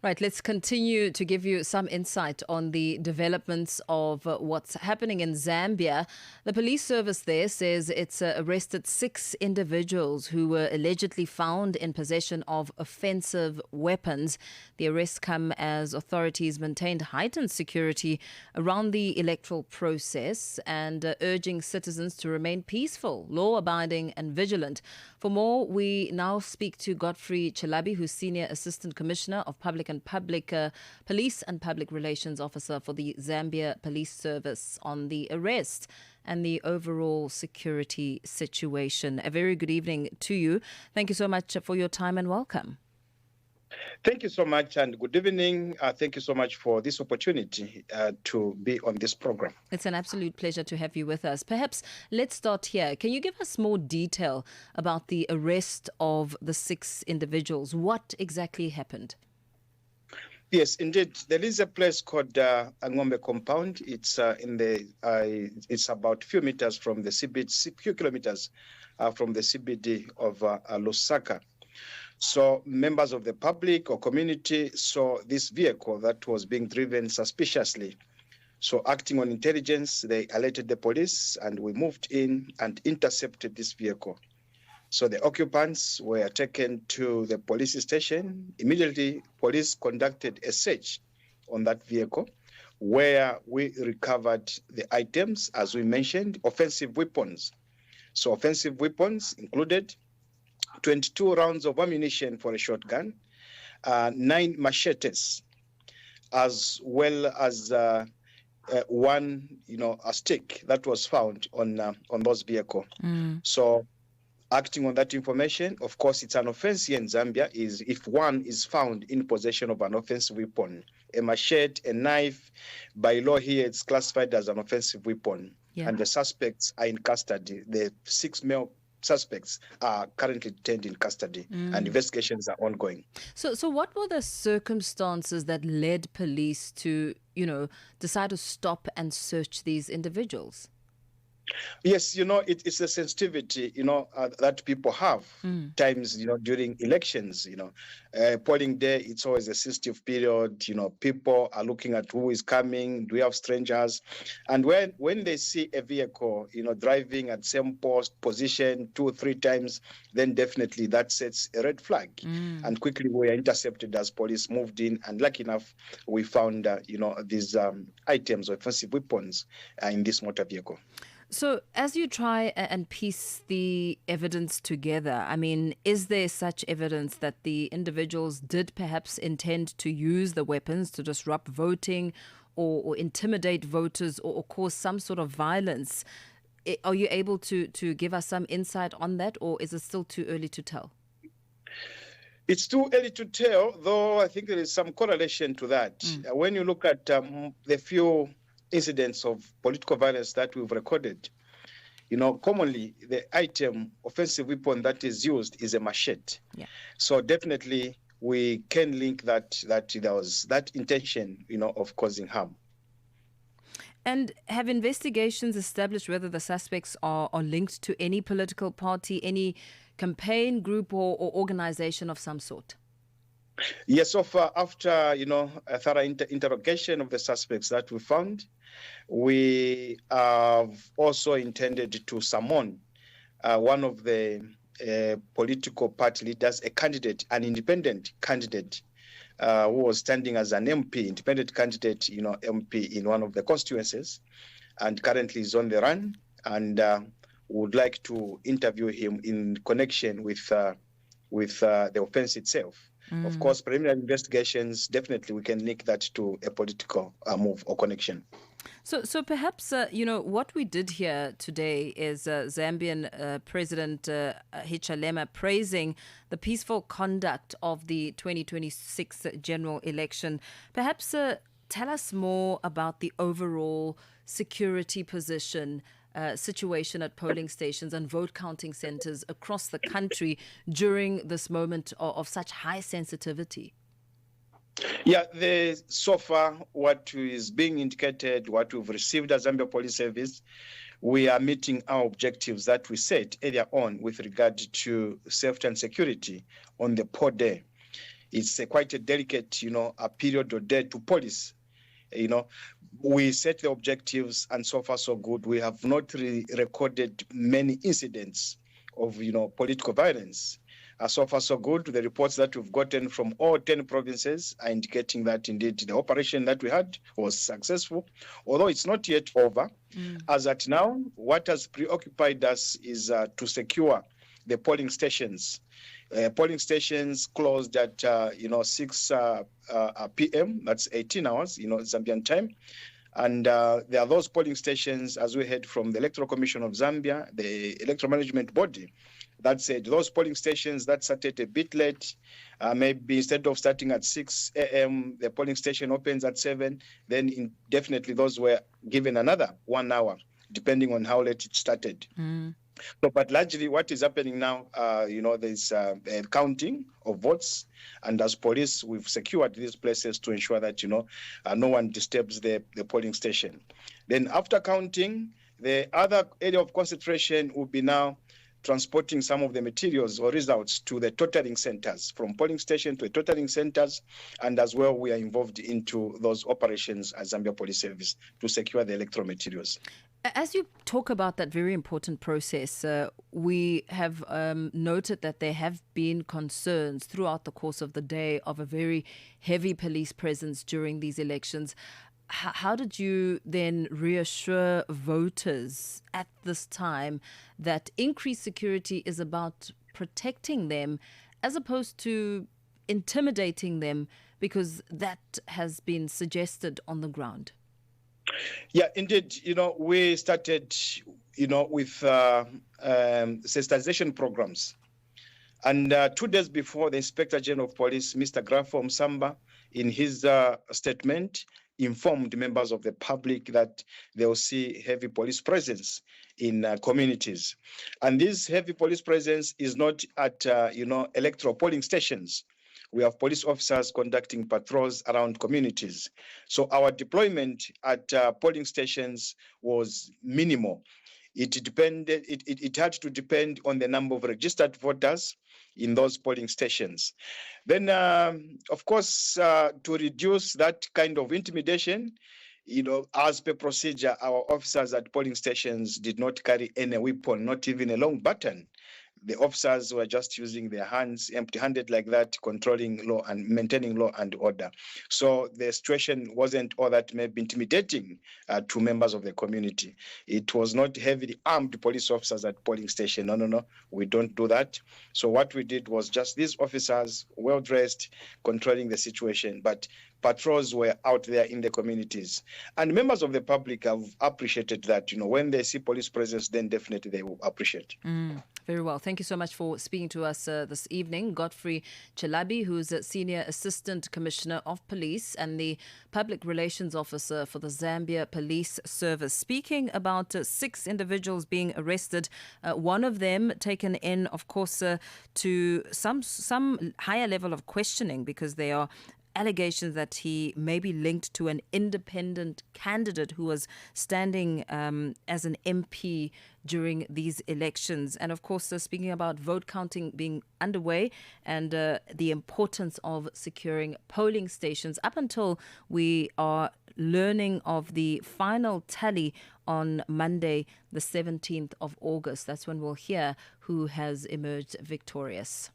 Right, let's continue to give you some insight on the developments of what's happening in Zambia. The police service there says it's arrested 6 individuals who were allegedly found in possession of offensive weapons. The arrests come as authorities maintained heightened security around the electoral process and urging citizens to remain peaceful, law-abiding and vigilant. For more, we now speak to Godfrey Chilabi, who's Senior Assistant Commissioner of Public Police and Public Relations Officer for the Zambia Police Service, on the arrest and the overall security situation. A very good evening to you. Thank you so much for your time and welcome. Thank you so much and good evening. Thank you so much for this opportunity to be on this program. It's an absolute pleasure to have you with us. Perhaps let's start here. Can you give us more detail about the arrest of the 6 individuals? What exactly happened? Yes, indeed. There is a place called Angombe Compound. It's it's about few meters from the CBD, few kilometers from the CBD of Lusaka. So members of the public or community saw this vehicle that was being driven suspiciously. So acting on intelligence, they alerted the police and we moved in and intercepted this vehicle. So the occupants were taken to the police station. Immediately, police conducted a search on that vehicle where we recovered the items, as we mentioned, offensive weapons. So offensive weapons included 22 rounds of ammunition for a shotgun, 9 machetes, as well as one, a stick that was found on those vehicles. So, acting on that information, of course, it's an offense here in Zambia is if one is found in possession of an offensive weapon, a machete, a knife. By law here, it's classified as an offensive weapon, and the suspects are in custody. The 6 male suspects are currently detained in custody and investigations are ongoing. So what were the circumstances that led police to, decide to stop and search these individuals? Yes, it's a sensitivity, that people have times, during elections, polling day, it's always a sensitive period. People are looking at who is coming. Do we have strangers? And when they see a vehicle, driving at same position 2 or 3 times, then definitely that sets a red flag. And quickly we are intercepted as police moved in. And lucky enough, we found, these items or offensive weapons in this motor vehicle. So as you try and piece the evidence together, is there such evidence that the individuals did perhaps intend to use the weapons to disrupt voting or intimidate voters or cause some sort of violence? Are you able to give us some insight on that, or is it still too early to tell? It's too early to tell, though I think there is some correlation to that. When you look at the few incidents of political violence that we've recorded, commonly the item offensive weapon that is used is a machete. So definitely we can link that there was that intention, of causing harm. And have investigations established whether the suspects are linked to any political party, any campaign group or organization of some sort? Yes, so far, after, a thorough interrogation of the suspects that we found, we have also intended to summon one of the political party leaders, an independent candidate who was standing as an MP, independent candidate, MP in one of the constituencies, and currently is on the run, and would like to interview him in connection with the offense itself. Of course, preliminary investigations, definitely we can link that to a political move or connection. So perhaps, what we did here today is Zambian President Hichilema praising the peaceful conduct of the 2026 general election. Perhaps tell us more about the overall security situation at polling stations and vote counting centers across the country during this moment of such high sensitivity. Yeah, so far what is being indicated, what we've received as Zambia Police Service, we are meeting our objectives that we set earlier on with regard to safety and security on the poll day. it's quite a delicate, a period or day to police. We set the objectives, and so far so good. We have not recorded many incidents of political violence. So far so good. The reports that we've gotten from all 10 provinces are indicating that indeed the operation that we had was successful, although it's not yet over. As at now, what has preoccupied us is to secure the polling stations. Polling stations closed at 6 p.m. That's 18 hours, Zambian time. And there are those polling stations, as we heard from the Electoral Commission of Zambia, the Electoral Management Body, that said those polling stations that started a bit late, maybe instead of starting at 6 a.m., the polling station opens at 7, then definitely those were given another 1 hour, depending on how late it started. So, but largely what is happening now, there's a counting of votes. And as police, we've secured these places to ensure that, no one disturbs the polling station. Then after counting, the other area of concentration will be now transporting some of the materials or results to the totaling centers, from polling station to the totaling centers. And as well, we are involved into those operations as Zambia Police Service to secure the electoral materials. As you talk about that very important process, we have noted that there have been concerns throughout the course of the day of a very heavy police presence during these elections. How did you then reassure voters at this time that increased security is about protecting them as opposed to intimidating them, because that has been suggested on the ground? Yeah, indeed. We started, with sensitization programs. And 2 days before, the Inspector General of Police, Mr. Godfrey Chilabi, in his statement, informed members of the public that they will see heavy police presence in communities. And this heavy police presence is not at, electoral polling stations. We have police officers conducting patrols around communities. So our deployment at polling stations was minimal. It had to depend on the number of registered voters in those polling stations. Then, of course, to reduce that kind of intimidation, as per procedure, our officers at polling stations did not carry any weapon, not even a long baton. The officers were just using their hands, empty-handed like that, controlling law and maintaining law and order. So the situation wasn't all that maybe intimidating to members of the community. It was not heavily armed police officers at polling station. No, we don't do that. So what we did was just these officers, well-dressed, controlling the situation. But patrols were out there in the communities. And members of the public have appreciated that. When they see police presence, then definitely they will appreciate. Very well. Thank you so much for speaking to us this evening. Godfrey Chilabi, who's a Senior Assistant Commissioner of Police and the Public Relations Officer for the Zambia Police Service, speaking about 6 individuals being arrested, one of them taken in, of course, to some higher level of questioning, because they are allegations that he may be linked to an independent candidate who was standing as an MP during these elections. And of course, speaking about vote counting being underway and the importance of securing polling stations up until we are learning of the final tally on Monday, the 17th of August. That's when we'll hear who has emerged victorious.